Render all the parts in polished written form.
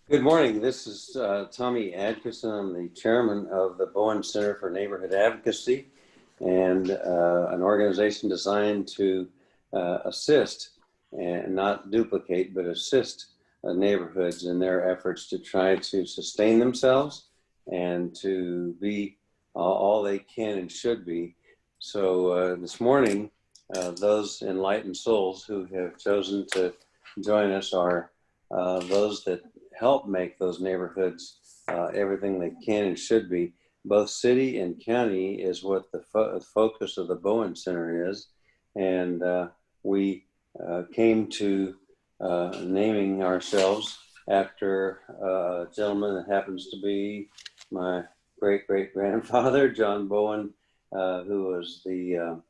Good morning. This is Tommy Adkison. I'm the chairman of the Bowen Center for Neighborhood Advocacy, and an organization designed to assist and not duplicate, but assist neighborhoods in their efforts to try to sustain themselves and to be all they can and should be. So this morning, those enlightened souls who have chosen to join us are those that help make those neighborhoods everything they can and should be. Both city and county is what the focus of the Bowen Center is. And we came to naming ourselves after a gentleman that happens to be my great-great-grandfather, John Bowen, who was the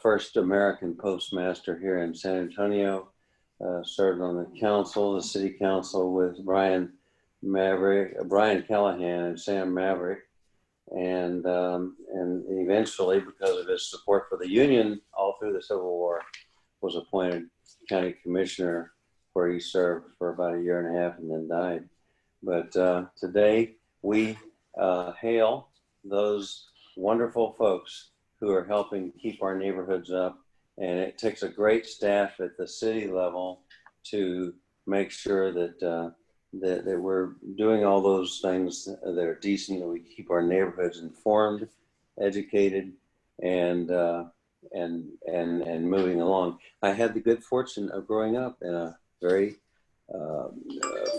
first American postmaster here in San Antonio. Served on the council, the city council, with Brian Callahan and Sam Maverick, and eventually, because of his support for the Union all through the Civil War, was appointed county commissioner, where he served for about a year and a half and then died. But today we hail those wonderful folks who are helping keep our neighborhoods up. And it takes a great staff at the city level to make sure that that we're doing all those things that are decent, that we keep our neighborhoods informed, educated, and moving along. I had the good fortune of growing up in a very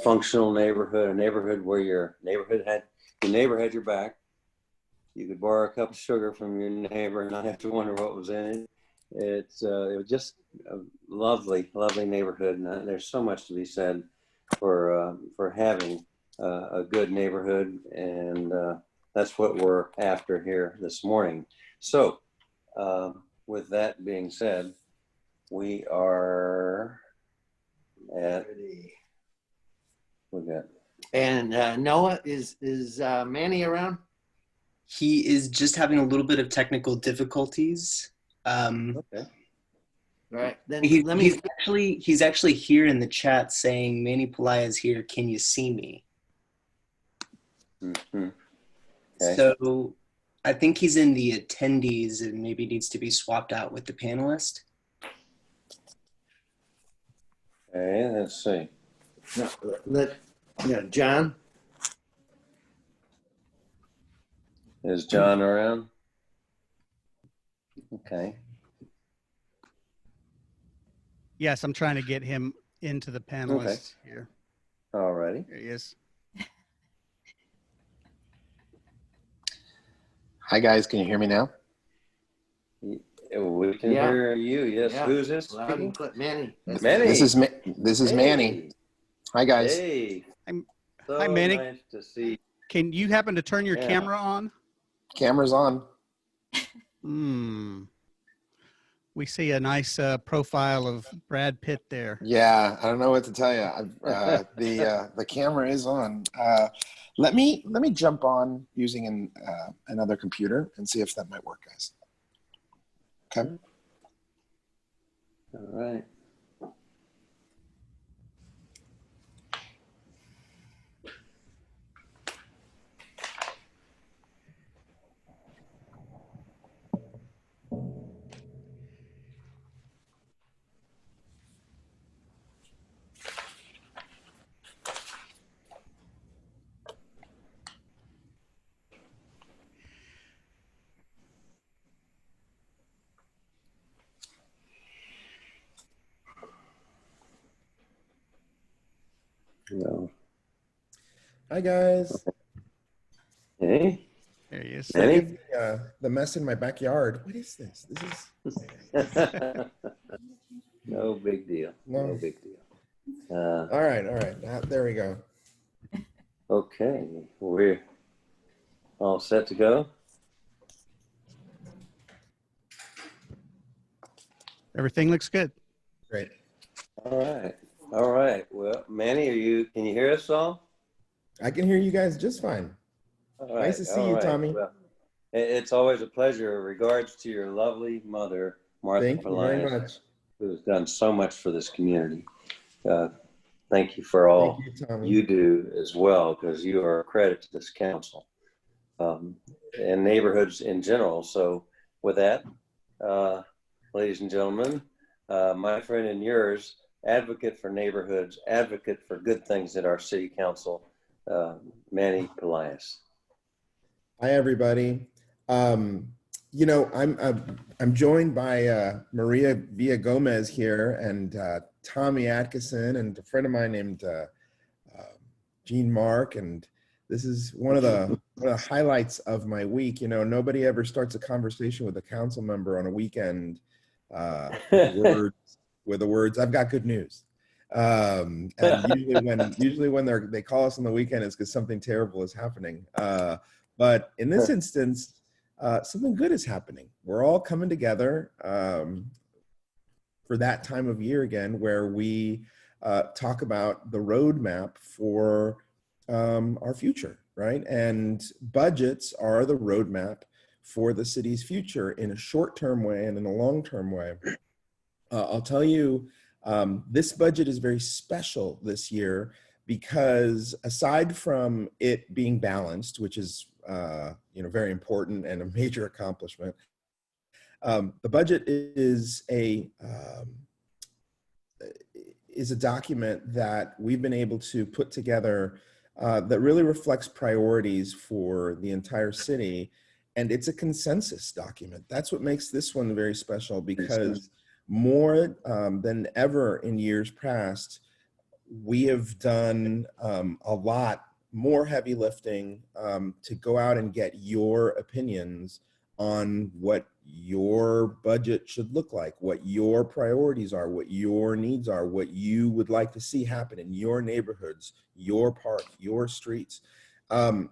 functional neighborhood, a neighborhood where your neighbor had your back. You could borrow a cup of sugar from your neighbor and not have to wonder what was in it. It was just a lovely neighborhood, and there's so much to be said for having a good neighborhood, and that's what we're after here this morning. So with that being said, we are at And Noah, is Manny around? He is just having a little bit of technical difficulties. Okay. All right. Then he's actually here in the chat saying, Manny Pelayo is here. Can you see me? Mm-hmm. Okay. So I think he's in the attendees and maybe needs to be swapped out with the panelist. Okay, let's see. No, John. Is John around? Okay. Yes, I'm trying to get him into the panelists here. All righty. There he is. Hi guys, can you hear me now? We can hear you. Yes. Yeah. Who's this? Manny. Manny. This is Manny. Hi guys. Hey. Hi Manny. Nice to see. Can you happen to turn your camera on? Camera's on. We see a nice profile of Brad Pitt there. Yeah, I don't know what to tell you. The camera is on. Let me jump on using another computer and see if that might work, guys. Okay. All right. No. Hi guys. Hey. There he is. Manny? The mess in my backyard. What is this? No big deal. No big deal. All right. There we go. Okay, we're all set to go. Everything looks good. Great. All right. Well, Manny, can you hear us all? I can hear you guys just fine. All right. Nice to see you, Tommy. Well, it's always a pleasure. Regards to your lovely mother, Martha Thank you very much. who has done so much for this community. thank you for all Thank you, Tommy. you do as well, because you are a credit to this council and neighborhoods in general. So with that, ladies and gentlemen, my friend and yours, advocate for neighborhoods, advocate for good things at our city council, Manny Pelias. Hi, everybody. You know, I'm joined by Maria Villagomez here and Tommy Atkinson and a friend of mine named Gene Mark, and this is one of the highlights of my week. You know, nobody ever starts a conversation with a council member on a weekend with the words "I've got good news." And usually when they call us on the weekend, it's because something terrible is happening. But in this instance, something good is happening. We're all coming together for that time of year again, where we talk about the roadmap for our future, right? And budgets are the roadmap for the city's future in a short-term way and in a long-term way. I'll tell you, this budget is very special this year because aside from it being balanced, which is very important and a major accomplishment, the budget is a document that we've been able to put together that really reflects priorities for the entire city, and it's a consensus document. That's what makes this one very special, because more than ever in years past, we have done a lot more heavy lifting to go out and get your opinions on what your budget should look like, what your priorities are, what your needs are, what you would like to see happen in your neighborhoods, your park, your streets. And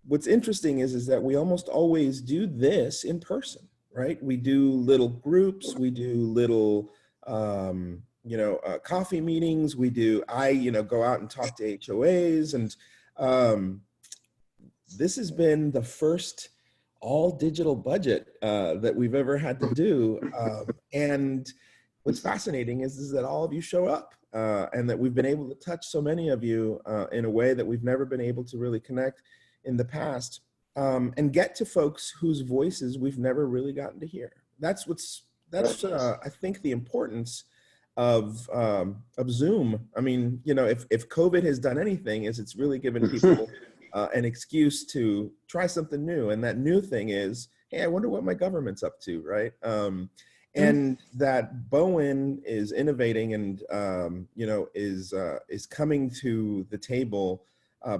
what's interesting is that we almost always do this in person, right? We do little groups, we do little coffee meetings. I go out and talk to HOAs, and this has been the first all digital budget that we've ever had to do. And what's fascinating is that all of you show up and that we've been able to touch so many of you in a way that we've never been able to really connect in the past, and get to folks whose voices we've never really gotten to hear. That's I think the importance of Zoom. I mean, if COVID has done anything, is it's really given people an excuse to try something new. And that new thing is, hey, I wonder what my government's up to, right? And that Bowen is innovating and is coming to the table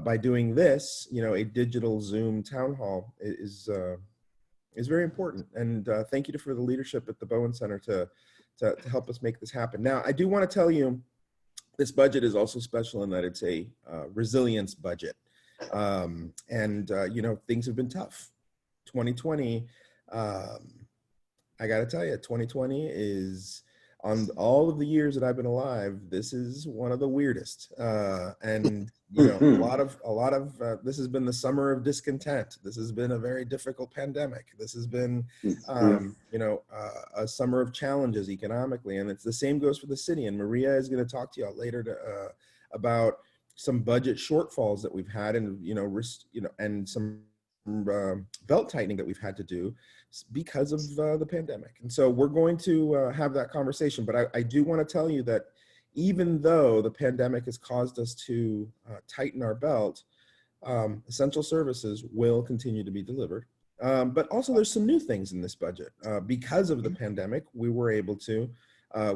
by doing this. A digital Zoom town hall is very important. And thank you for the leadership at the Bowen Center to help us make this happen. Now, I do want to tell you, this budget is also special in that it's a resilience budget. Things have been tough. 2020, I got to tell you, 2020 is, on all of the years that I've been alive, this is one of the weirdest. And a lot of this has been the summer of discontent. This has been a very difficult pandemic. This has been, a summer of challenges economically, and it's the same goes for the city. And Maria is going to talk to y'all later about some budget shortfalls that we've had, and and some belt tightening that we've had to do because of the pandemic. And so we're going to have that conversation. But I do want to tell you that even though the pandemic has caused us to tighten our belt, essential services will continue to be delivered. But also there's some new things in this budget. Because of the pandemic, we were able to,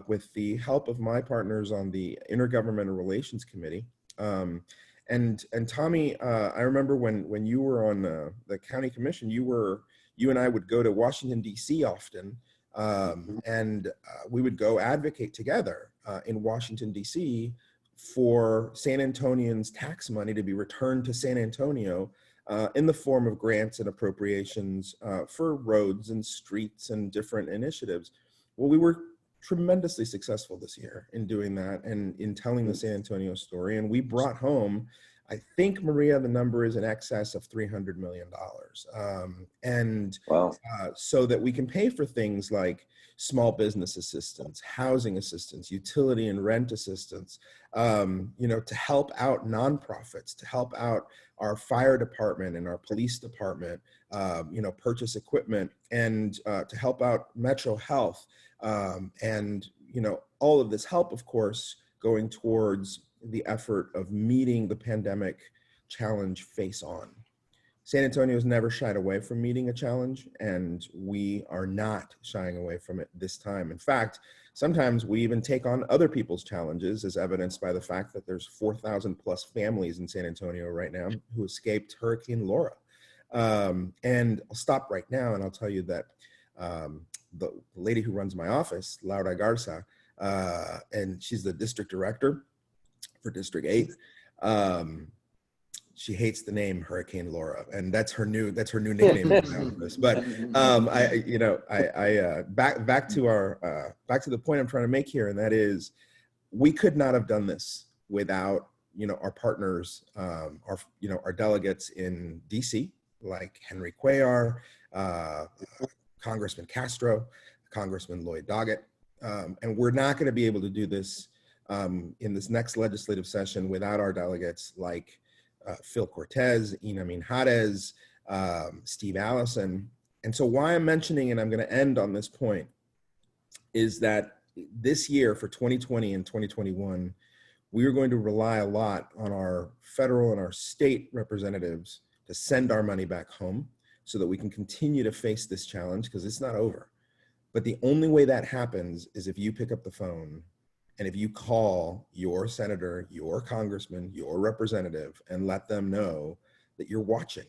with the help of my partners on the Intergovernmental Relations Committee, and Tommy, I remember when you were on the county commission, you and I would go to Washington, D.C. often, and we would go advocate together in Washington, D.C. for San Antonians' tax money to be returned to San Antonio in the form of grants and appropriations for roads and streets and different initiatives. Well, we were tremendously successful this year in doing that and in telling the San Antonio story. And we brought home I think, Maria, the number is in excess of $300 million. And Wow. so that we can pay for things like small business assistance, housing assistance, utility and rent assistance, to help out nonprofits, to help out our fire department and our police department, purchase equipment, and to help out Metro Health. And all of this help, of course, going towards the effort of meeting the pandemic challenge face on. San Antonio has never shied away from meeting a challenge, and we are not shying away from it this time. In fact, sometimes we even take on other people's challenges, as evidenced by the fact that there's 4,000 plus families in San Antonio right now who escaped Hurricane Laura. And I'll stop right now and I'll tell you that the lady who runs my office, Laura Garza, and she's the district director for District 8. She hates the name Hurricane Laura, and that's her new nickname in my office. But back to the point I'm trying to make here, and that is, we could not have done this without our partners, our delegates in DC, like Henry Cuellar, Congressman Castro, Congressman Lloyd Doggett, and we're not going to be able to do this in this next legislative session without our delegates like Phil Cortez, Ina Minjarez, Steve Allison. And so why I'm mentioning, and I'm going to end on this point, is that this year for 2020 and 2021, we are going to rely a lot on our federal and our state representatives to send our money back home so that we can continue to face this challenge, because it's not over. But the only way that happens is if you pick up the phone and if you call your senator, your congressman, your representative, and let them know that you're watching,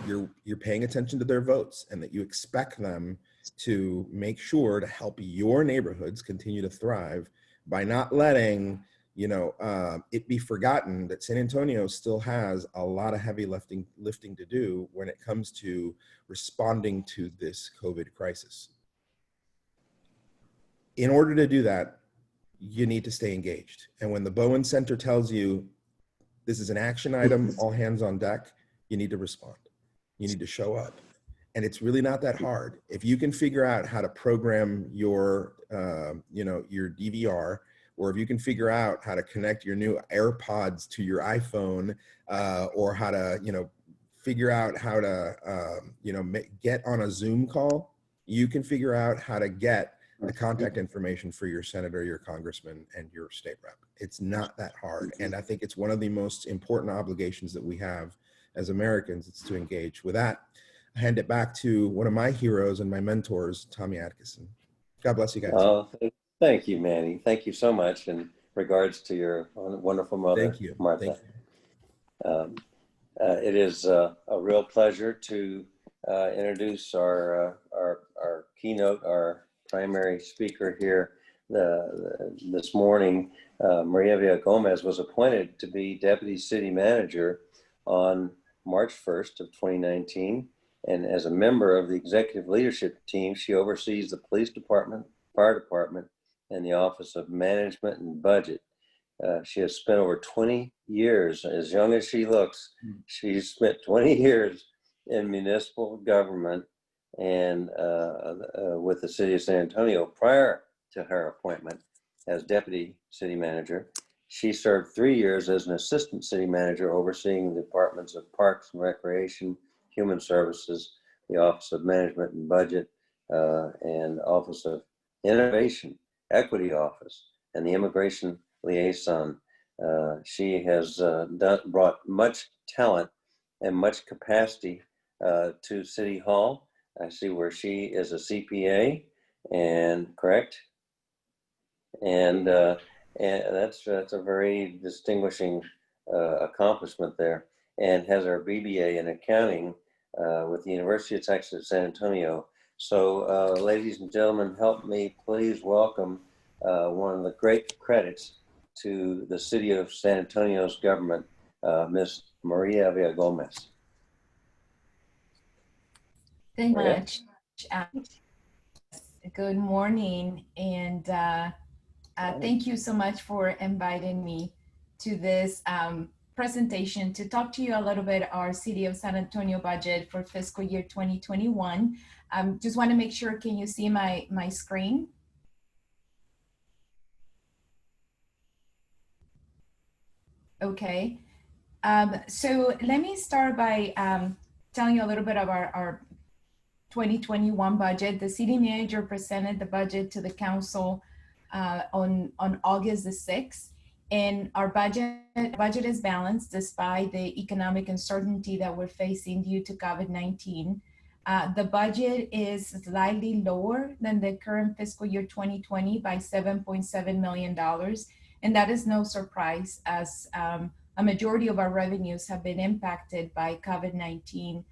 you're paying attention to their votes, and that you expect them to make sure to help your neighborhoods continue to thrive by not letting it be forgotten that San Antonio still has a lot of heavy lifting to do when it comes to responding to this COVID crisis. In order to do that, you need to stay engaged. And when the Bowen Center tells you this is an action item, all hands on deck, you need to respond. You need to show up. And it's really not that hard. If you can figure out how to program your DVR, or if you can figure out how to connect your new AirPods to your iPhone, or how to, figure out how to, get on a Zoom call, you can figure out how to get the contact information for your senator, your congressman, and your state rep. It's not that hard. And I think it's one of the most important obligations that we have as Americans, it's to engage. With that, I hand it back to one of my heroes and my mentors, Tommy Atkinson. God bless you guys. Oh, thank you, Manny. Thank you so much in regards to your wonderful mother, Thank you. Martha. Thank you. It is a real pleasure to introduce our keynote, our primary speaker here this morning. Maria Villagomez was appointed to be Deputy City Manager on March 1st of 2019. And as a member of the executive leadership team, she oversees the police department, fire department, and the Office of Management and Budget. She has spent over 20 years, as young as she looks, she's spent 20 years in municipal government and with the city of San Antonio. Prior to her appointment as deputy city manager, she served 3 years as an assistant city manager overseeing the departments of Parks and Recreation, Human Services, the Office of Management and Budget, and Office of Innovation, Equity Office, and the Immigration Liaison. She has brought much talent and much capacity to City Hall. I see where she is a CPA, and correct, and that's a very distinguishing accomplishment there, and has her BBA in accounting with the University of Texas at San Antonio. So, ladies and gentlemen, help me please welcome one of the great credits to the city of San Antonio's government, Miss Maria Villagomez. Thank you much. Good morning, and thank you so much for inviting me to this presentation to talk to you a little bit our City of San Antonio budget for fiscal year 2021. Just want to make sure, can you see my screen? Okay. So let me start by telling you a little bit of our 2021 budget. The city manager presented the budget to the council on August the 6th. And our budget is balanced despite the economic uncertainty that we're facing due to COVID-19. The budget is slightly lower than the current fiscal year 2020 by $7.7 million. And that is no surprise, as a majority of our revenues have been impacted by COVID-19.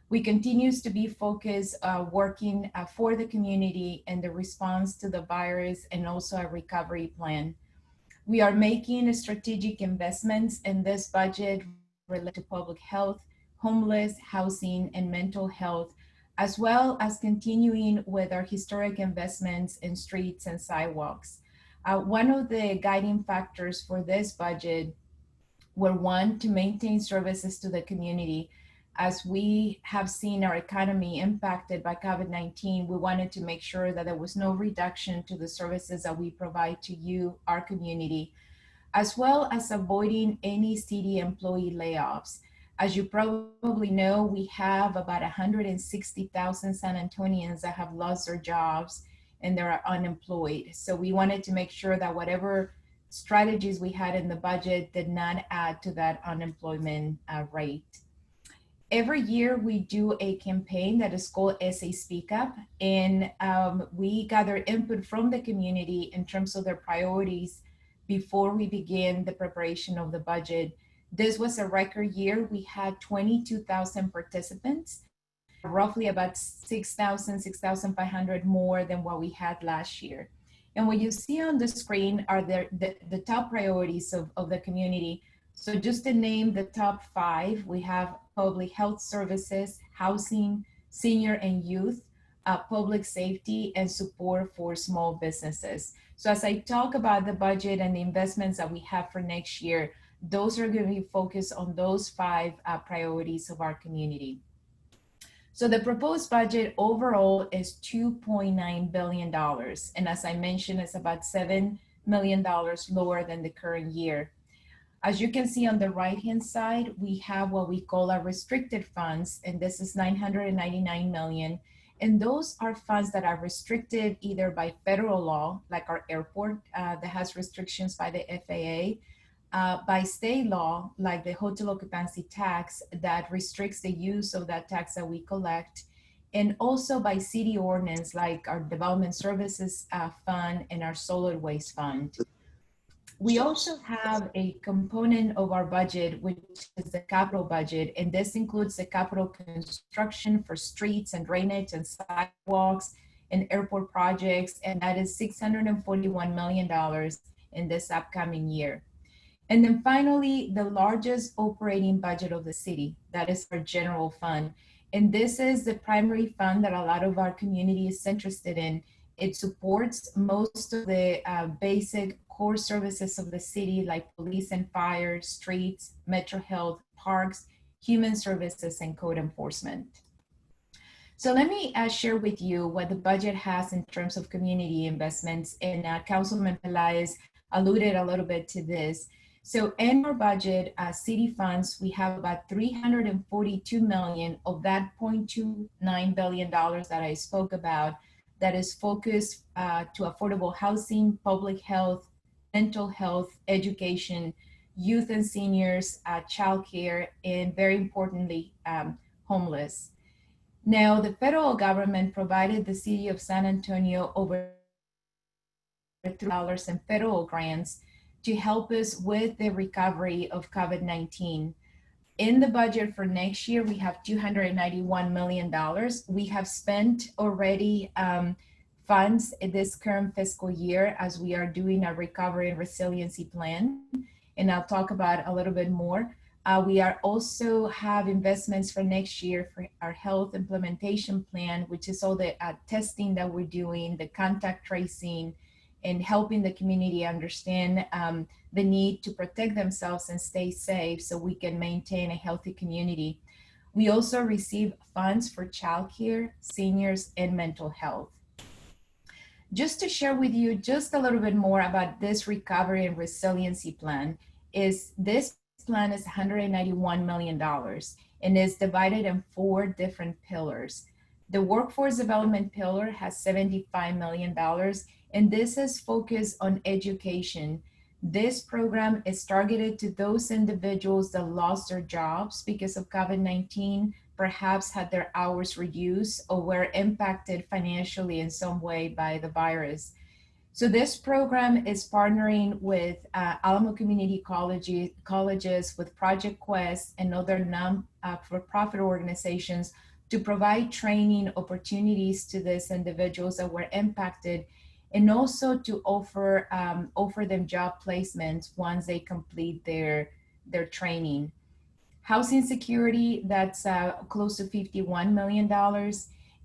We continue to be focused working for the community and the response to the virus, and also a recovery plan. We are making strategic investments in this budget related to public health, homeless, housing, and mental health, as well as continuing with our historic investments in streets and sidewalks. One of the guiding factors for this budget were, one, to maintain services to the community. As we have seen our economy impacted by COVID-19, we wanted to make sure that there was no reduction to the services that we provide to you, our community, as well as avoiding any city employee layoffs. As you probably know, we have about 160,000 San Antonians that have lost their jobs and they're unemployed. So we wanted to make sure that whatever strategies we had in the budget did not add to that unemployment rate. Every year we do a campaign that is called SA Speak Up, and we gather input from the community in terms of their priorities before we begin the preparation of the budget. This was a record year. We had 22,000 participants, roughly about 6,500 more than what we had last year. And what you see on the screen are the top priorities of the community. So just to name the top 5, we have public health services, housing, senior and youth, public safety, and support for small businesses. So as I talk about the budget and the investments that we have for next year, those are going to be focused on those 5 priorities of our community. So the proposed budget overall is $2.9 billion. And as I mentioned, it's about $7 million lower than the current year. As you can see on the right-hand side, we have what we call our restricted funds, and this is $999 million. And those are funds that are restricted either by federal law, like our airport that has restrictions by the FAA, by state law, like the hotel occupancy tax that restricts the use of that tax that we collect, and also by city ordinance, like our development services fund and our solid waste fund. We also have a component of our budget, which is the capital budget, and this includes the capital construction for streets and drainage and sidewalks and airport projects, and that is $641 million in this upcoming year. And then finally, the largest operating budget of the city, that is our general fund. And this is the primary fund that a lot of our community is interested in. It supports most of the basic core services of the city, like police and fire, streets, metro health, parks, human services, and code enforcement. So let me share with you what the budget has in terms of community investments. And Councilman Pelaez alluded a little bit to this. So in our budget, city funds, we have about $342 million of that $0.29 billion that I spoke about that is focused to affordable housing, public health, mental health, education, youth and seniors, childcare, and very importantly, homeless. Now, the federal government provided the city of San Antonio over $3 in federal grants to help us with the recovery of COVID-19. In the budget for next year, we have $291 million. We have spent already funds in this current fiscal year as we are doing a recovery and resiliency plan. And I'll talk about a little bit more. We are also have investments for next year for our health implementation plan, which is all the testing that we're doing, the contact tracing, and helping the community understand the need to protect themselves and stay safe so we can maintain a healthy community. We also receive funds for childcare, seniors, and mental health. Just to share with you just a little bit more about this recovery and resiliency plan, is this plan is $191 million and is divided in 4 different pillars. The workforce development pillar has $75 million, and this is focused on education. This program is targeted to those individuals that lost their jobs because of COVID-19, perhaps had their hours reduced or were impacted financially in some way by the virus. So this program is partnering with Alamo Community colleges, with Project Quest and other non-for-profit organizations to provide training opportunities to these individuals that were impacted, and also to offer them job placements once they complete their training. Housing security, that's close to $51 million.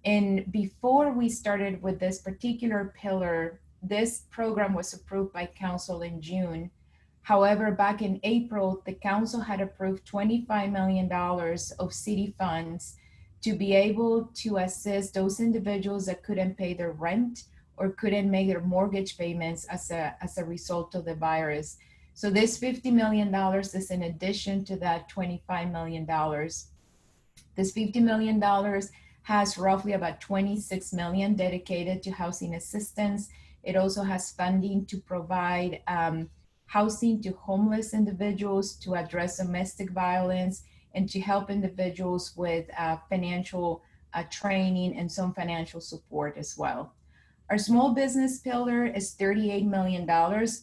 And before we started with this particular pillar, this program was approved by council in June. However, back in April, the council had approved $25 million of city funds to be able to assist those individuals that couldn't pay their rent or couldn't make their mortgage payments as a result of the virus. So this $50 million is in addition to that $25 million. This $50 million has roughly about $26 million dedicated to housing assistance. It also has funding to provide housing to homeless individuals, to address domestic violence, and to help individuals with financial training and some financial support as well. Our small business pillar is $38 million.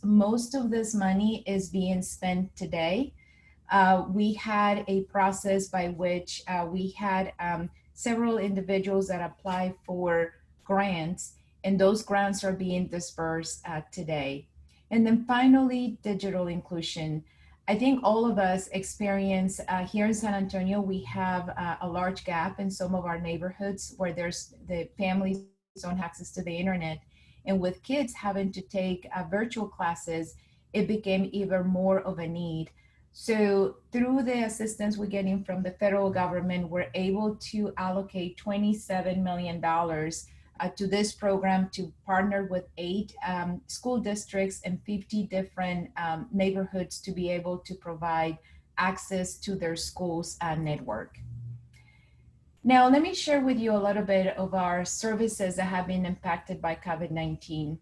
Most of this money is being spent today. We had a process by which we had several individuals that applied for grants, and those grants are being dispersed today. And then finally, digital inclusion. I think all of us experience here in San Antonio, we have a large gap in some of our neighborhoods where the families don't have access to the internet. And with kids having to take virtual classes, it became even more of a need. So through the assistance we're getting from the federal government, we're able to allocate $27 million to this program to partner with 8 school districts and 50 different neighborhoods to be able to provide access to their schools network. Now, let me share with you a little bit of our services that have been impacted by COVID-19.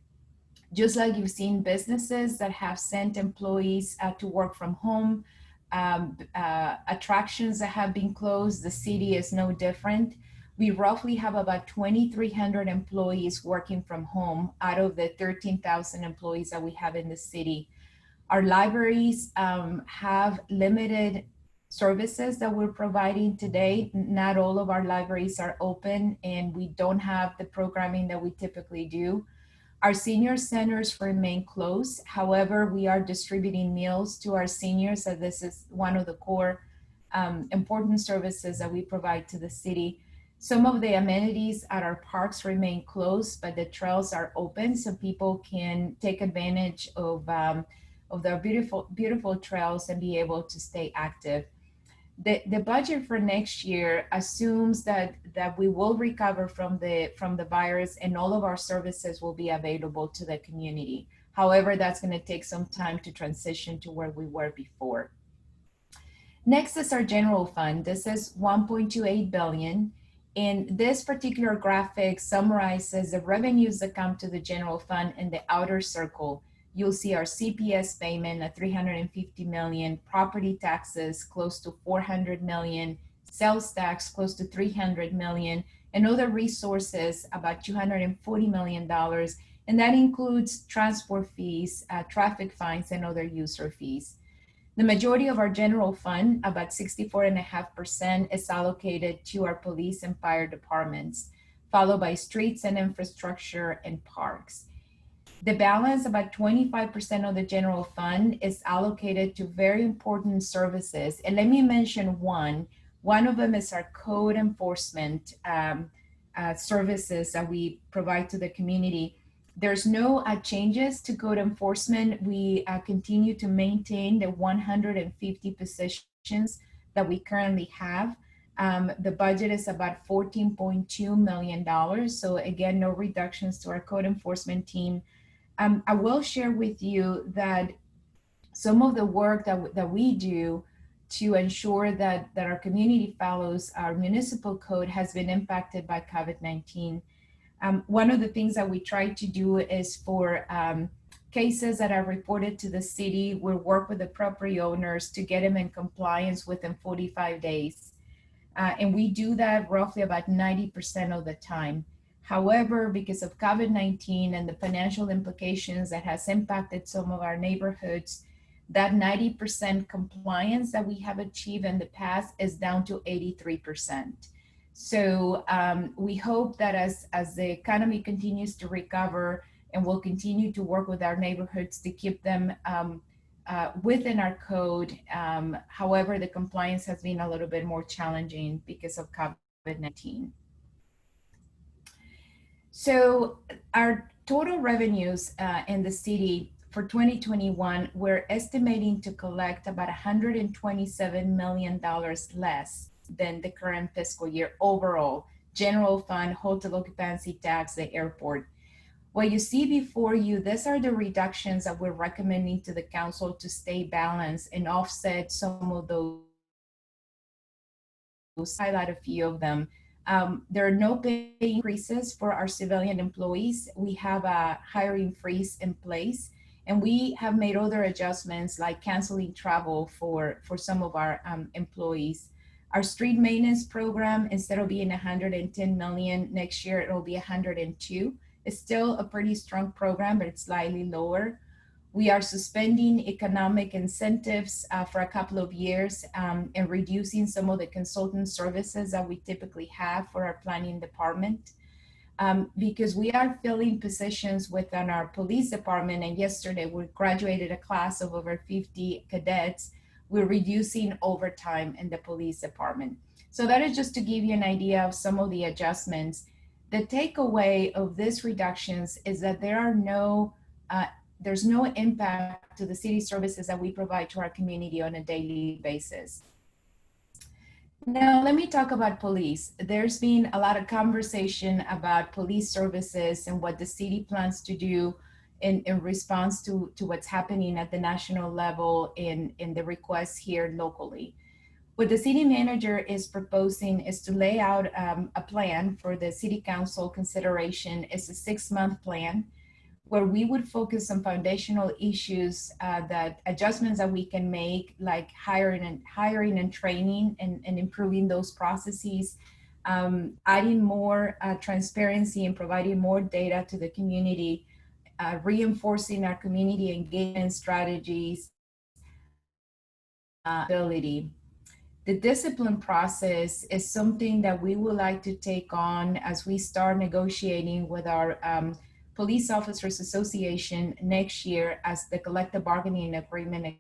Just like you've seen businesses that have sent employees to work from home, attractions that have been closed, the city is no different. We roughly have about 2,300 employees working from home out of the 13,000 employees that we have in the city. Our libraries have limited services that we're providing today. Not all of our libraries are open, and we don't have the programming that we typically do. Our senior centers remain closed. However, we are distributing meals to our seniors, so this is one of the core important services that we provide to the city. Some of the amenities at our parks remain closed, but the trails are open so people can take advantage of the beautiful trails and be able to stay active. The budget for next year assumes that we will recover from the virus and all of our services will be available to the community. However, that's going to take some time to transition to where we were before. Next is our general fund. This is $1.28 billion. And this particular graphic summarizes the revenues that come to the general fund in the outer circle. You'll see our CPS payment at $350 million, property taxes close to $400 million, sales tax close to $300 million, and other resources about $240 million. And that includes transport fees, traffic fines, and other user fees. The majority of our general fund, about 64.5%, is allocated to our police and fire departments, followed by streets and infrastructure and parks. The balance, about 25% of the general fund, is allocated to very important services. And let me mention one. One of them is our code enforcement services that we provide to the community. There's no changes to code enforcement. We continue to maintain the 150 positions that we currently have. The budget is about $14.2 million. So again, no reductions to our code enforcement team. I will share with you that some of the work that we do to ensure that our community follows our municipal code has been impacted by COVID-19. One of the things that we try to do is for cases that are reported to the city, we'll work with the property owners to get them in compliance within 45 days. And we do that roughly about 90% of the time. However, because of COVID-19 and the financial implications that has impacted some of our neighborhoods, that 90% compliance that we have achieved in the past is down to 83%. So we hope that as the economy continues to recover, and we'll continue to work with our neighborhoods to keep them within our code. However, the compliance has been a little bit more challenging because of COVID-19. So our total revenues in the city for 2021, we're estimating to collect about $127 million less than the current fiscal year overall. General fund, hotel occupancy tax, the airport. What you see before you, these are the reductions that we're recommending to the council to stay balanced and offset some of those. Highlight a few of them. There are no pay increases for our civilian employees. We have a hiring freeze in place, and we have made other adjustments like canceling travel for some of our employees. Our street maintenance program, instead of being 110 million next year, it'll be 102. It's still a pretty strong program, but it's slightly lower. We are suspending economic incentives for a couple of years and reducing some of the consultant services that we typically have for our planning department. Because we are filling positions within our police department, and yesterday we graduated a class of over 50 cadets. We're reducing overtime in the police department. So that is just to give you an idea of some of the adjustments. The takeaway of these reductions is that there's no impact to the city services that we provide to our community on a daily basis. Now, let me talk about police. There's been a lot of conversation about police services and what the city plans to do in response to what's happening at the national level in the requests here locally. What the city manager is proposing is to lay out a plan for the city council consideration. It's a 6-month plan where we would focus on foundational issues, that adjustments that we can make, like hiring and training and improving those processes, adding more transparency and providing more data to the community, reinforcing our community engagement strategies, ability. The discipline process is something that we would like to take on as we start negotiating with our Police Officers Association next year as the collective bargaining agreement.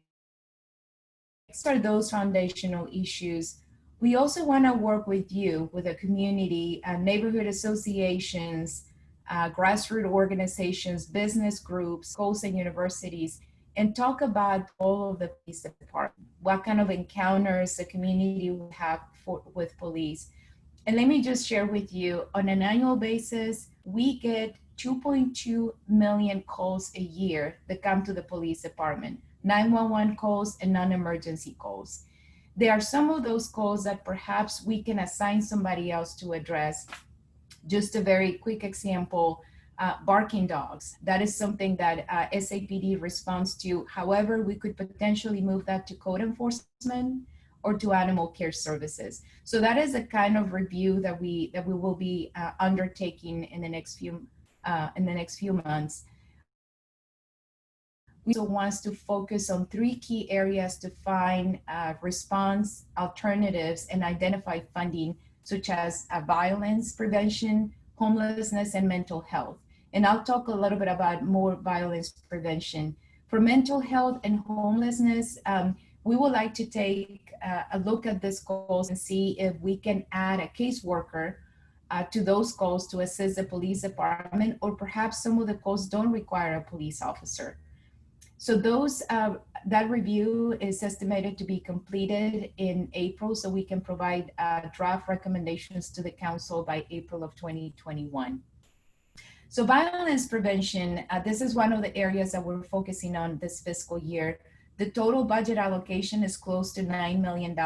For those foundational issues, we also want to work with you, with the community, neighborhood associations, grassroots organizations, business groups, schools and universities, and talk about all of the police department, what kind of encounters the community will have with police. And let me just share with you, on an annual basis, we get 2.2 million calls a year that come to the police department, 911 calls and non-emergency calls. There are some of those calls that perhaps we can assign somebody else to address. Just a very quick example, barking dogs. That is something that SAPD responds to. However, we could potentially move that to code enforcement or to animal care services. So that is a kind of review that we will be undertaking in the next few months. We also want to focus on 3 key areas to find response alternatives and identify funding, such as violence prevention, homelessness, and mental health. And I'll talk a little bit about more violence prevention. For mental health and homelessness, we would like to take a look at this goals and see if we can add a caseworker to those calls to assist the police department, or perhaps some of the calls don't require a police officer. So that review is estimated to be completed in April, so we can provide draft recommendations to the council by April of 2021. So violence prevention, this is one of the areas that we're focusing on this fiscal year. The total budget allocation is close to $9 million,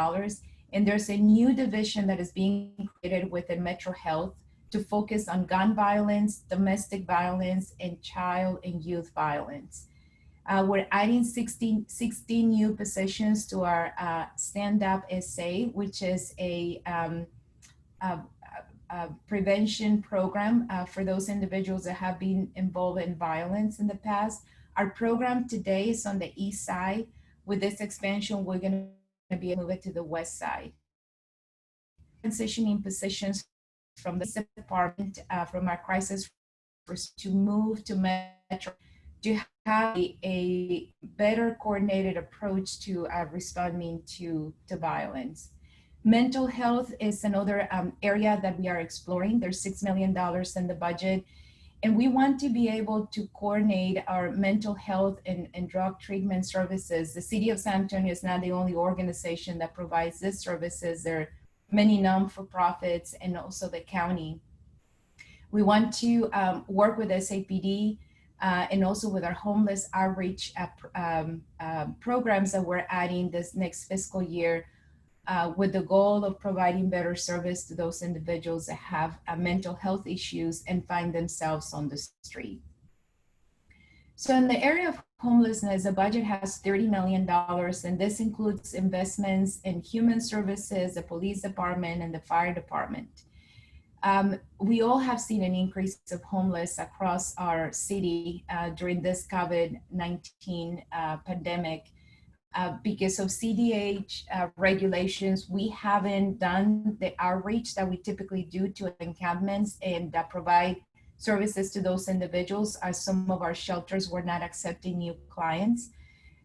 and there's a new division that is being created within Metro Health to focus on gun violence, domestic violence, and child and youth violence. We're adding 16 new positions to our Stand Up SA, which is a prevention program for those individuals that have been involved in violence in the past. Our program today is on the east side. With this expansion, we're going to be able to move it to the west side. Transitioning positions from the department, from our crisis to move to Metro, to have a better coordinated approach to responding to violence. Mental health is another area that we are exploring. There's $6 million in the budget, and we want to be able to coordinate our mental health and drug treatment services. The City of San Antonio is not the only organization that provides these services. There are many non-for-profits and also the county. We want to work with SAPD and also with our homeless outreach programs that we're adding this next fiscal year, with the goal of providing better service to those individuals that have mental health issues and find themselves on the street. So in the area of homelessness, the budget has $30 million, and this includes investments in human services, the police department, and the fire department. We all have seen an increase of homeless across our city during this COVID-19 pandemic. Because of CDH regulations, we haven't done the outreach that we typically do to encampments and provide services to those individuals, as some of our shelters were not accepting new clients.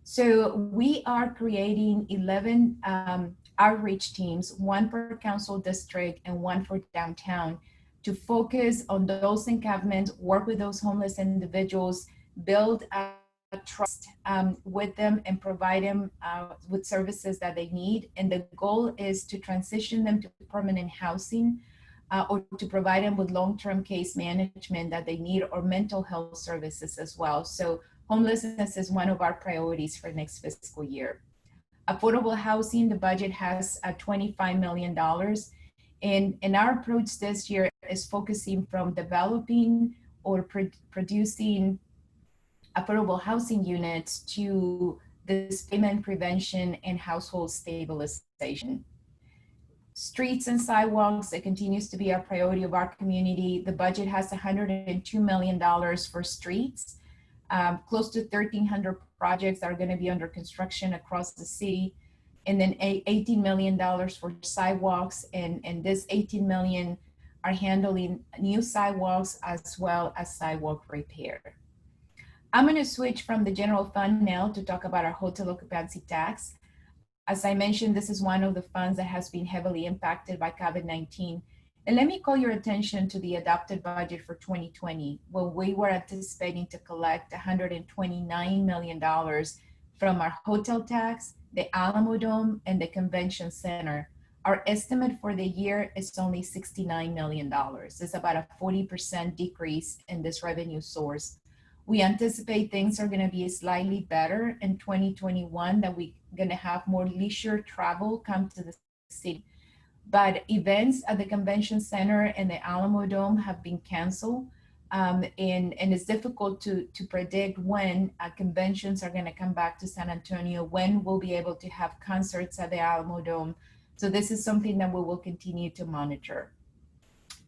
So we are creating 11 outreach teams, one per council district and one for downtown, to focus on those encampments, work with those homeless individuals, build trust with them, and provide them with services that they need. And the goal is to transition them to permanent housing or to provide them with long-term case management that they need, or mental health services as well. So homelessness is one of our priorities for next fiscal year. Affordable housing, the budget has $25 million. And our approach this year is focusing from developing or producing affordable housing units to displacement prevention and household stabilization. Streets and sidewalks, it continues to be a priority of our community. The budget has $102 million for streets, close to 1,300 projects that are going to be under construction across the city, and then $18 million for sidewalks, and this $18 million are handling new sidewalks as well as sidewalk repair. I'm going to switch from the general fund now to talk about our hotel occupancy tax. As I mentioned, this is one of the funds that has been heavily impacted by COVID-19. And let me call your attention to the adopted budget for 2020, where we were anticipating to collect $129 million from our hotel tax, the Alamo Dome, and the Convention Center. Our estimate for the year is only $69 million. It's about a 40% decrease in this revenue source. We anticipate things are going to be slightly better in 2021, that we're going to have more leisure travel come to the city. But events at the Convention Center and the Alamo Dome have been canceled. And it's difficult to predict when conventions are going to come back to San Antonio, when we'll be able to have concerts at the Alamo Dome. So this is something that we will continue to monitor.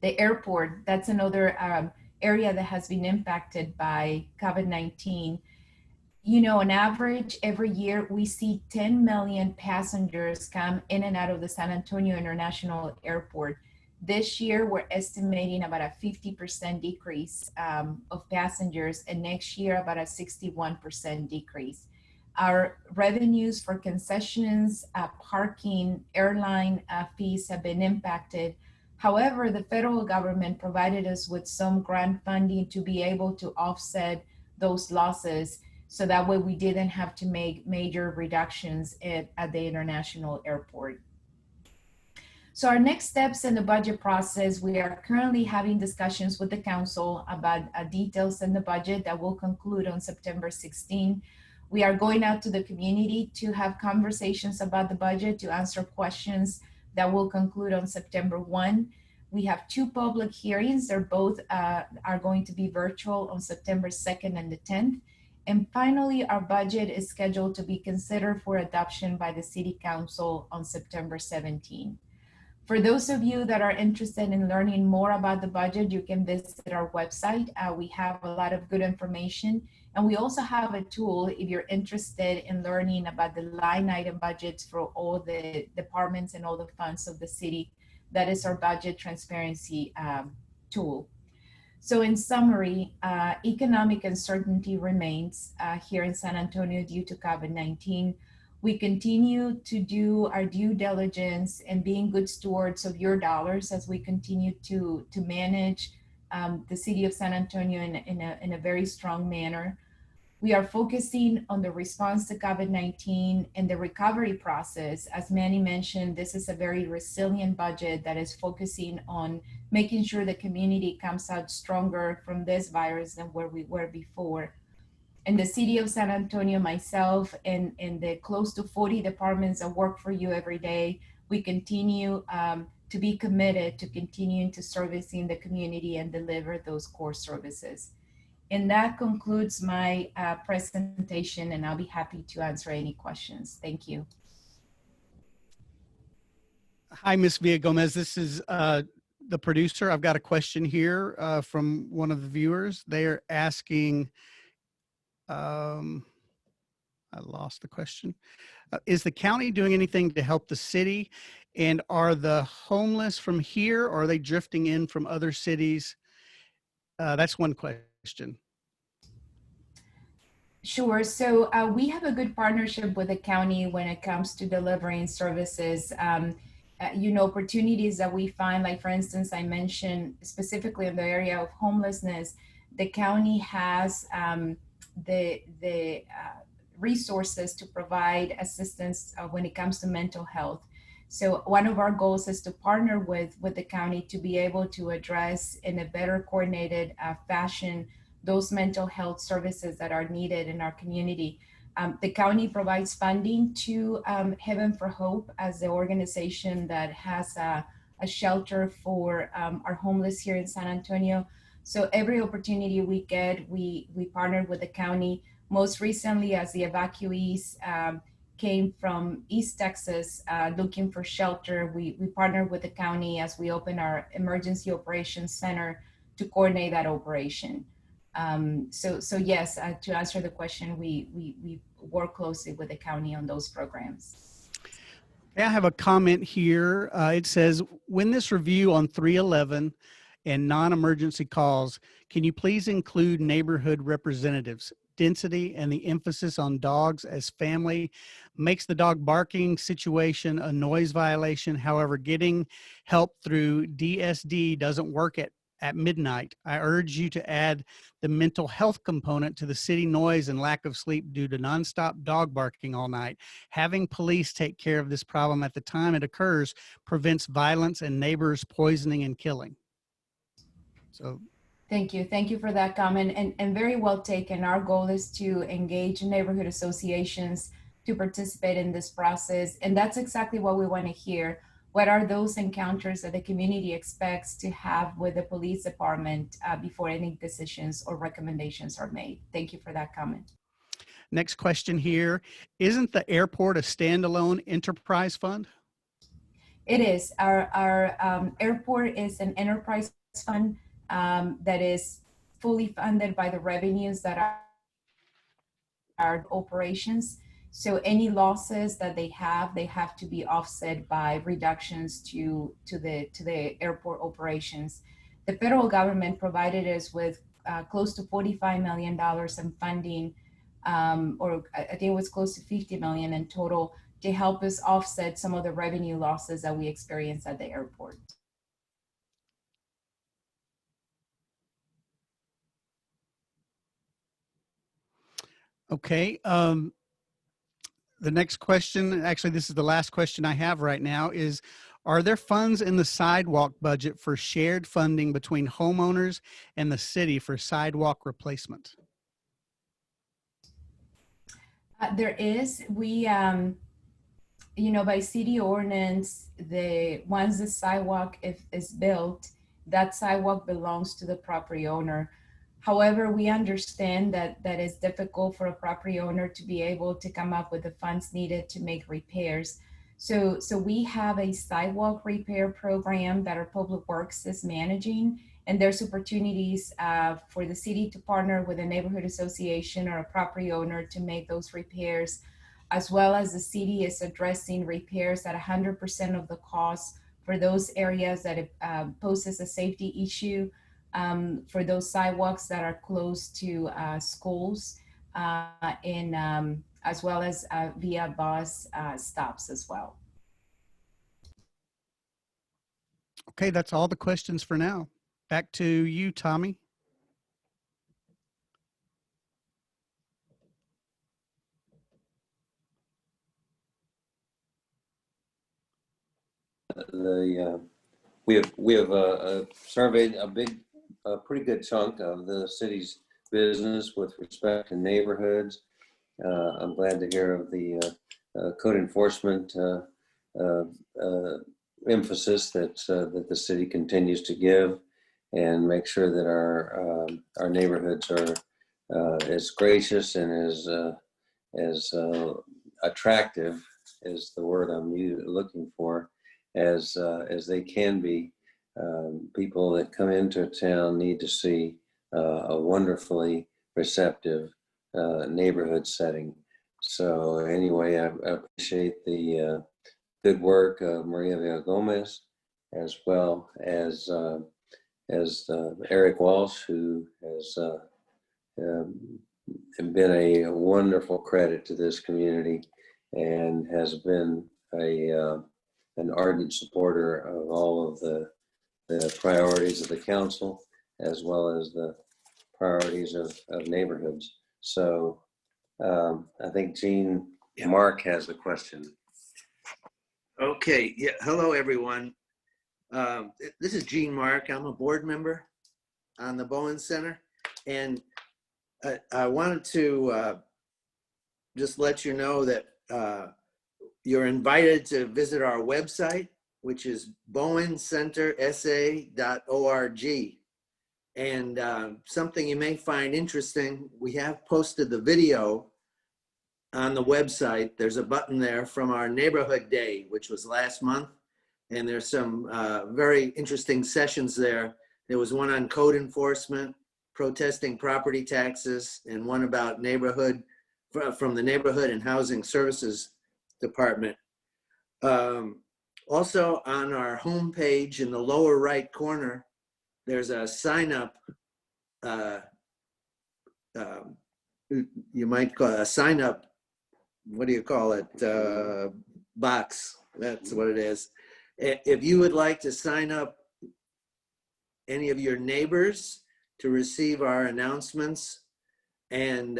The airport, that's another area that has been impacted by COVID-19. You know, on average, every year we see 10 million passengers come in and out of the San Antonio International Airport. This year, we're estimating about a 50% decrease of passengers, and next year, about a 61% decrease. Our revenues for concessions, parking, airline fees have been impacted, However, the federal government provided us with some grant funding to be able to offset those losses. So that way we didn't have to make major reductions at the international airport. So our next steps in the budget process, we are currently having discussions with the council about details in the budget that will conclude on September 16. We are going out to the community to have conversations about the budget, to answer questions that will conclude on September 1. We have 2 public hearings. They're both are going to be virtual on September 2nd and the 10th. And finally, our budget is scheduled to be considered for adoption by the City Council on September 17. For those of you that are interested in learning more about the budget, you can visit our website. We have a lot of good information. And we also have a tool if you're interested in learning about the line item budgets for all the departments and all the funds of the city. That is our budget transparency tool. So in summary, economic uncertainty remains here in San Antonio due to COVID-19. We continue to do our due diligence and being good stewards of your dollars as we continue to manage the city of San Antonio in a very strong manner. We are focusing on the response to COVID-19 and the recovery process. As Manny mentioned, this is a very resilient budget that is focusing on making sure the community comes out stronger from this virus than where we were before. In the city of San Antonio, myself and the close to 40 departments that work for you every day, we continue to be committed to continuing to servicing the community and deliver those core services. And that concludes my presentation, and I'll be happy to answer any questions. Thank you. Hi, Ms. Villagomez. This is the producer. I've got a question here from one of the viewers. They're asking, I lost the question. Is the county doing anything to help the city? And are the homeless from here, or are they drifting in from other cities? That's one question. Sure. So we have a good partnership with the county when it comes to delivering services. Opportunities that we find, like for instance, I mentioned specifically in the area of homelessness, the county has the resources to provide assistance when it comes to mental health. So one of our goals is to partner with the county to be able to address in a better coordinated fashion those mental health services that are needed in our community. The county provides funding to Heaven for Hope as the organization that has a shelter for our homeless here in San Antonio. So every opportunity we get, we partner with the county. Most recently, as the evacuees came from East Texas looking for shelter, we partnered with the county as we open our Emergency Operations Center to coordinate that operation. So yes, to answer the question, we work closely with the county on those programs. I have a comment here. It says, when this review on 311 and non-emergency calls, can you please include neighborhood representatives? Density and the emphasis on dogs as family makes the dog barking situation a noise violation. However, getting help through DSD doesn't work at midnight. I urge you to add the mental health component to the city noise and lack of sleep due to nonstop dog barking all night. Having police take care of this problem at the time it occurs prevents violence and neighbors poisoning and killing. So thank you for that comment, and very well taken. Our goal is to engage neighborhood associations to participate in this process, and that's exactly what we want to hear. What are those encounters that the community expects to have with the police department before any decisions or recommendations are made? Thank you for that comment. next question here. Isn't the airport a standalone enterprise fund? It is. Our airport is an enterprise fund that is fully funded by the revenues that are operations. So any losses that they have to be offset by reductions to the airport operations. The federal government provided us with close to $45 million in funding, or I think it was close to 50 million in total, to help us offset some of the revenue losses that we experience at the airport. Okay. The next question, actually, this is the last question I have right now, is are there funds in the sidewalk budget for shared funding between homeowners and the city for sidewalk replacement? There is, by city ordinance, once the sidewalk is built, that sidewalk belongs to the property owner. However, we understand that it's difficult for a property owner to be able to come up with the funds needed to make repairs. So we have a sidewalk repair program that our Public Works is managing, and there's opportunities for the city to partner with a neighborhood association or a property owner to make those repairs, as well as the city is addressing repairs at 100% of the cost for those areas that it poses a safety issue, for those sidewalks that are close to schools, as well as via bus stops as well. Okay, that's all the questions for now. Back to you, Tommy. We have surveyed a pretty good chunk of the city's business with respect to neighborhoods. I'm glad to hear of the code enforcement emphasis that the city continues to give, and make sure that our neighborhoods are as gracious and as attractive, is the word I'm looking for, as they can be. People that come into a town need to see a wonderfully receptive neighborhood setting. So anyway, I appreciate the good work of Maria Villagomez, as well as Eric Walsh, who has been a wonderful credit to this community and has been an ardent supporter of all of the priorities of the council, as well as the priorities of neighborhoods. So I think Mark has a question. Okay. Yeah. Hello, everyone. This is Gene Mark. I'm a board member on the Bowen Center, and I wanted to just let you know that you're invited to visit our website, which is bowencentersa.org. And something you may find interesting, we have posted the video on the website. There's a button there from our neighborhood day, which was last month. And there's some very interesting sessions there. There was one on code enforcement, protesting property taxes, and one about neighborhood, from the Neighborhood and Housing Services Department. Also on our homepage in the lower right corner, there's a sign up, you might call it a sign up, what do you call it? Box, that's what it is. If you would like to sign up any of your neighbors to receive our announcements, and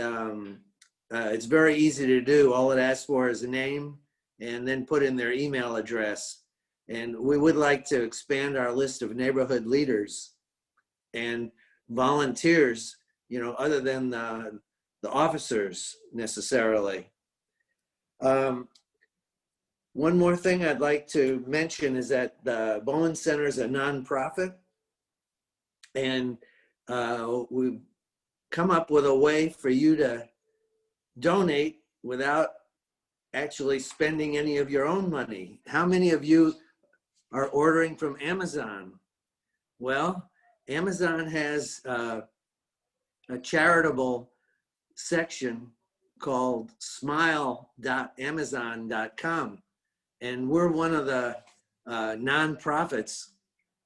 it's very easy to do. All it asks for is a name and then put in their email address. And we would like to expand our list of neighborhood leaders and volunteers, other than the officers necessarily. One more thing I'd like to mention is that the Bowen Center is a nonprofit, and we've come up with a way for you to donate without actually spending any of your own money. How many of you are ordering from Amazon? Well, Amazon has a charitable section called smile.amazon.com. And we're one of the nonprofits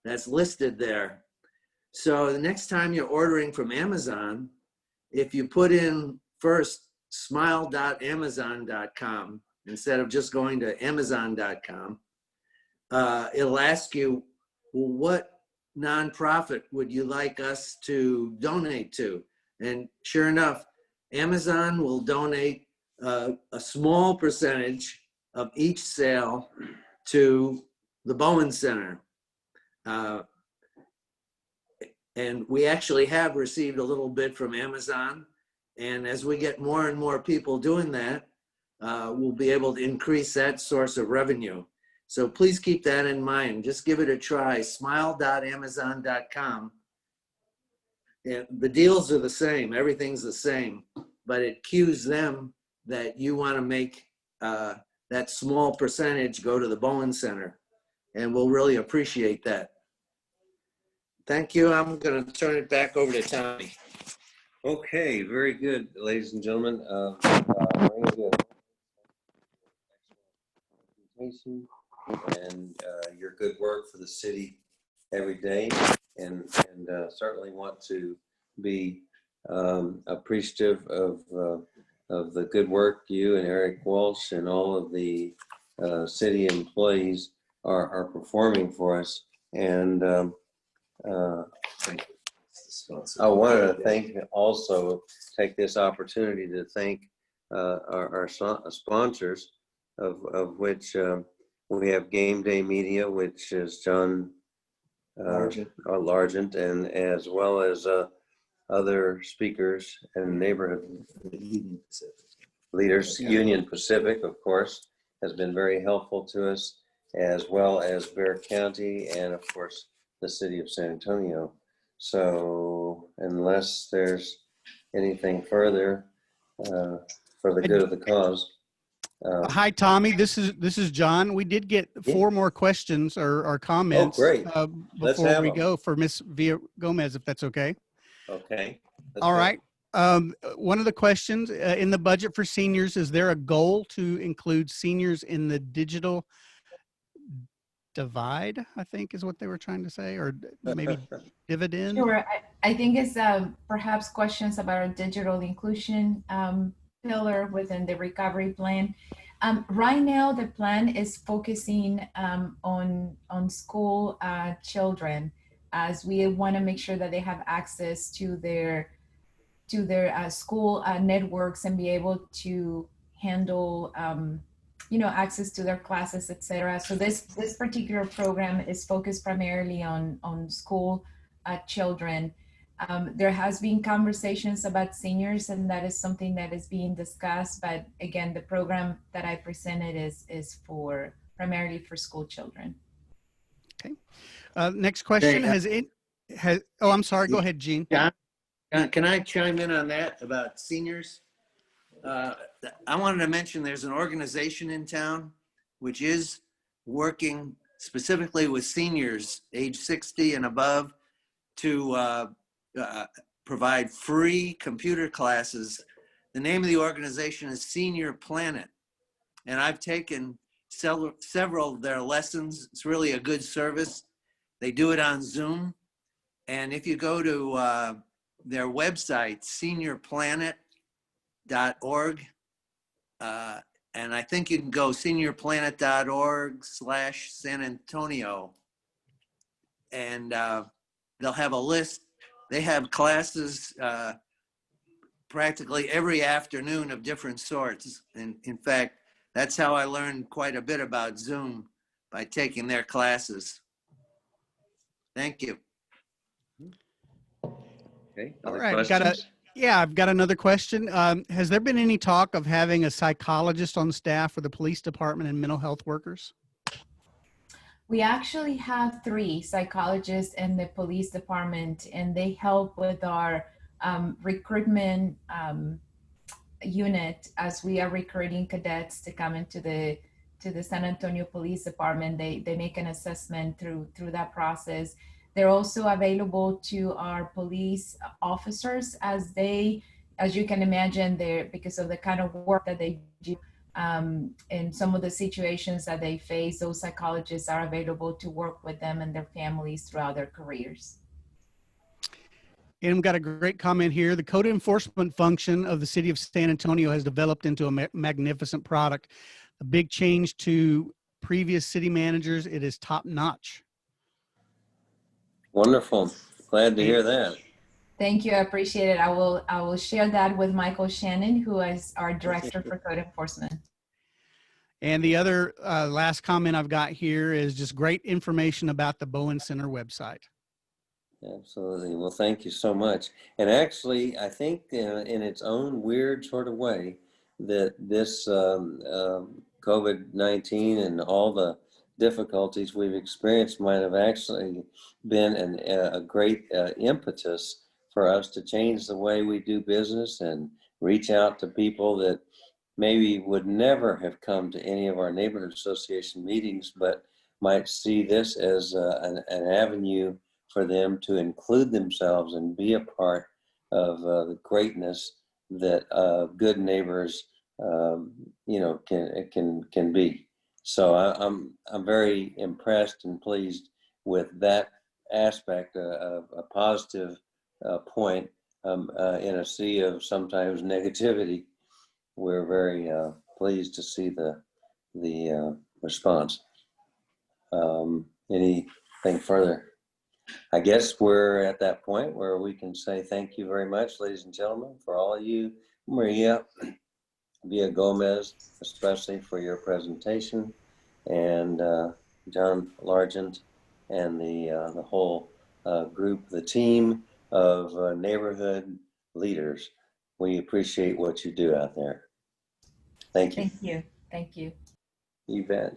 that's listed there. So the next time you're ordering from Amazon, if you put in first smile.amazon.com instead of just going to amazon.com, it'll ask you, well, what nonprofit would you like us to donate to? And sure enough, Amazon will donate a small percentage of each sale to the Bowen Center. And we actually have received a little bit from Amazon. And as we get more and more people doing that, we'll be able to increase that source of revenue. So please keep that in mind. Just give it a try, smile.amazon.com. And the deals are the same, everything's the same, but it cues them that you want to make that small percentage go to the Bowen Center. And we'll really appreciate that. Thank you. I'm going to turn it back over to Tommy. Okay, very good, ladies and gentlemen. Very good presentation and your good work for the city every day, and certainly want to be appreciative of the good work you and Eric Walsh and all of the city employees are performing for us. And I wanted to take this opportunity to thank our sponsors, of which we have Game Day Media, which is John Largent, and as well as other speakers and neighborhood leaders. Union Pacific, of course, has been very helpful to us, as well as Bear County and, of course, the city of San Antonio. So unless there's anything further for the good of the cause. Hi, Tommy. This is John. We did get 4 more questions or comments. Oh, great. Let's Before have we them. go for Ms. Villagomez, if that's okay. Okay. All right. One of the questions in the budget for seniors, is there a goal to include seniors in the digital divide, I think is what they were trying to say, or maybe dividend? Sure. I think it's perhaps questions about our digital inclusion pillar within the recovery plan. Right now, the plan is focusing on school children, as we want to make sure that they have access to their school networks and be able to handle access to their classes, etc. So this particular program is focused primarily on school children. There has been conversations about seniors, and that is something that is being discussed. But again, the program that I presented is for primarily for school children. Okay. Next question. Oh, I'm sorry. Go ahead, Gene. John, can I chime in on that about seniors? I wanted to mention there's an organization in town which is working specifically with seniors age 60 and above to provide free computer classes. The name of the organization is Senior Planet, and I've taken several of their lessons. It's really a good service. They do it on Zoom, and if you go to their website, seniorplanet.org, and I think you can go seniorplanet.org/San Antonio, and they'll have a list. They have classes practically every afternoon of different sorts. And in fact, that's how I learned quite a bit about Zoom, by taking their classes. Thank you. Okay. All Other right. questions? I've got another question. Has there been any talk of having a psychologist on staff for the police department and mental health workers? We actually have 3 psychologists in the police department, and they help with our recruitment unit as we are recruiting cadets to come into the San Antonio Police Department. They make an assessment through that process. They're also available to our police officers, as you can imagine, because of the kind of work that they do. And some of the situations that they face, those psychologists are available to work with them and their families throughout their careers. And we've got a great comment here. The code enforcement function of the city of San Antonio has developed into a magnificent product. A big change to previous city managers. It is top notch. Wonderful. Glad to hear that. Thank you. I appreciate it. I will share that with Michael Shannon, who is our Director for Code Enforcement. And the other last comment I've got here is just great information about the Bowen Center website. Absolutely. Well, thank you so much. And actually, I think in its own weird sort of way that this COVID-19 and all the difficulties we've experienced might have actually been a great impetus for us to change the way we do business and reach out to people that maybe would never have come to any of our neighborhood association meetings, but might see this as an avenue for them to include themselves and be a part of the greatness that good neighbors, can be. So I'm very impressed and pleased with that aspect of a positive point in a sea of sometimes negativity. We're very pleased to see the response. Anything further? I guess we're at that point where we can say thank you very much, ladies and gentlemen, for all of you, Maria, Villagomez, especially for your presentation, and John Largent, and the whole group, the team of neighborhood leaders. We appreciate what you do out there. Thank you. Thank you. Thank you. You bet.